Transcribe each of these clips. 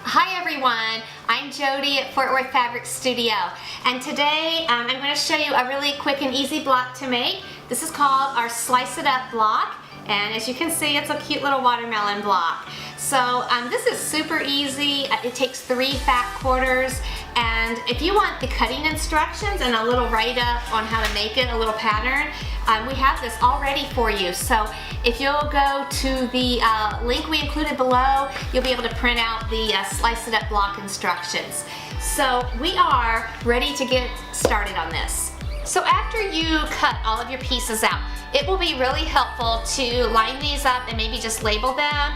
Hi everyone, I'm Jody at Fort Worth Fabric Studio, and today I'm going to show you a really quick and easy block to make. This is called our Slice It Up block, and as you can see, it's a cute little watermelon block. So this is super easy. It takes 3 fat quarters, and if you want the cutting instructions and a little write-up on how to make it, a little pattern, we have this all ready for you. So if you'll go to the link we included below, you'll be able to print out the Slice It Up block instructions. So we are ready to get started on this. So after you cut all of your pieces out, it will be really helpful to line these up and maybe just label them.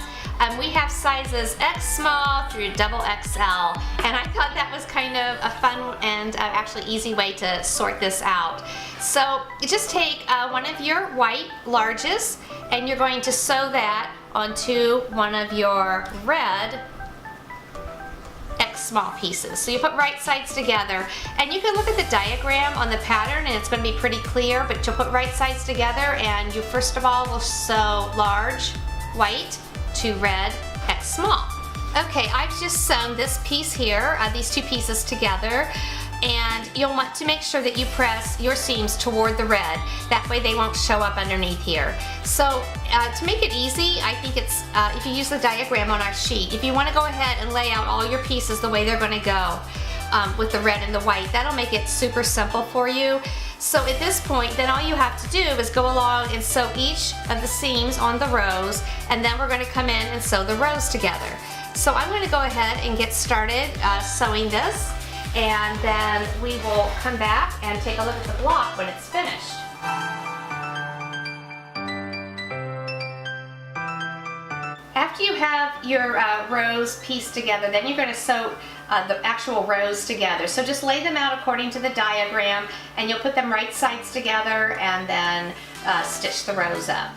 We have sizes X small through double XL, and I thought that was kind of a fun and actually easy way to sort this out. So you just take one of your white larges and you're going to sew that onto one of your red X small pieces. So you put right sides together, and you can look at the diagram on the pattern and it's going to be pretty clear, but you'll put right sides together and you first of all will sew large white to red X small. Okay, I've just sewn this piece here, these 2 pieces together, and you'll want to make sure that you press your seams toward the red. That way they won't show up underneath here. So to make it easy, I think it's, if you use the diagram on our sheet, if you want to go ahead and lay out all your pieces the way they're going to go with the red and the white, that'll make it super simple for you. So at this point, then all you have to do is go along and sew each of the seams on the rows, and then we're going to come in and sew the rows together. So I'm going to go ahead and get started sewing this, and then we will come back and take a look at the block when it's finished. After you have your rows pieced together, then you're going to sew the actual rows together. So just lay them out according to the diagram, and you'll put them right sides together and then stitch the rows up.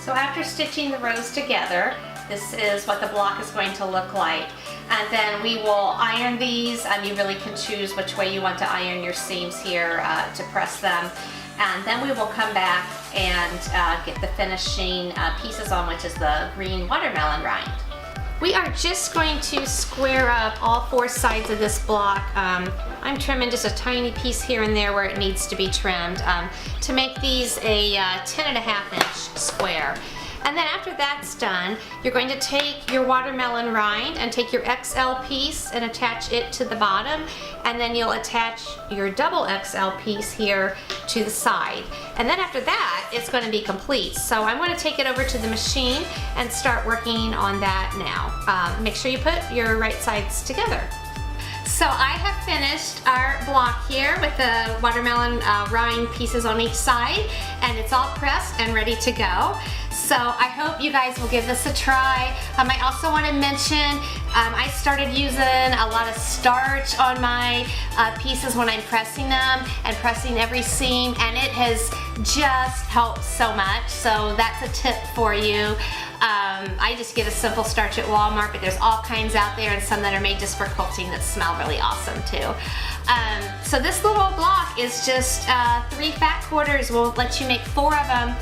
So after stitching the rows together, this is what the block is going to look like. And then we will iron these. You really can choose which way you want to iron your seams here to press them. And then we will come back and get the finishing pieces on, which is the green watermelon rind. We are just going to square up all 4 sides of this block. I'm trimming just a tiny piece here and there where it needs to be trimmed to make these a 10.5 inch square. And then after that's done, you're going to take your watermelon rind and take your XL piece and attach it to the bottom, and then you'll attach your double XL piece here to the side. And then after that, it's going to be complete. So I'm going to take it over to the machine and start working on that now. Make sure you put your right sides together. So I have finished our block here with the watermelon rind pieces on each side, and it's all pressed and ready to go. So I hope you guys will give this a try. I also want to mention I started using a lot of starch on my pieces when I'm pressing them and pressing every seam, and it has just helped so much. So that's a tip for you. I just get a simple starch at Walmart, but there's all kinds out there, and some that are made just for quilting that smell really awesome too. So this little block is just 3 fat quarters. We'll let you make 4 of them.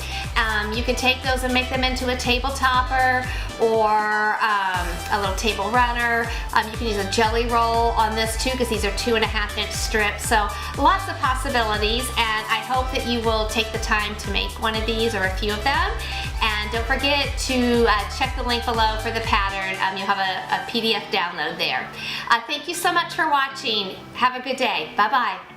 You can take those and make them into a table topper or a little table runner. You can use a jelly roll on this too, because these are 2.5 inch strips. So lots of possibilities, and I hope that you will take the time to make one of these or a few of them. And don't forget to check the link below for the pattern. You'll have a PDF download there. Thank you so much for watching. Have a good day. Bye-bye.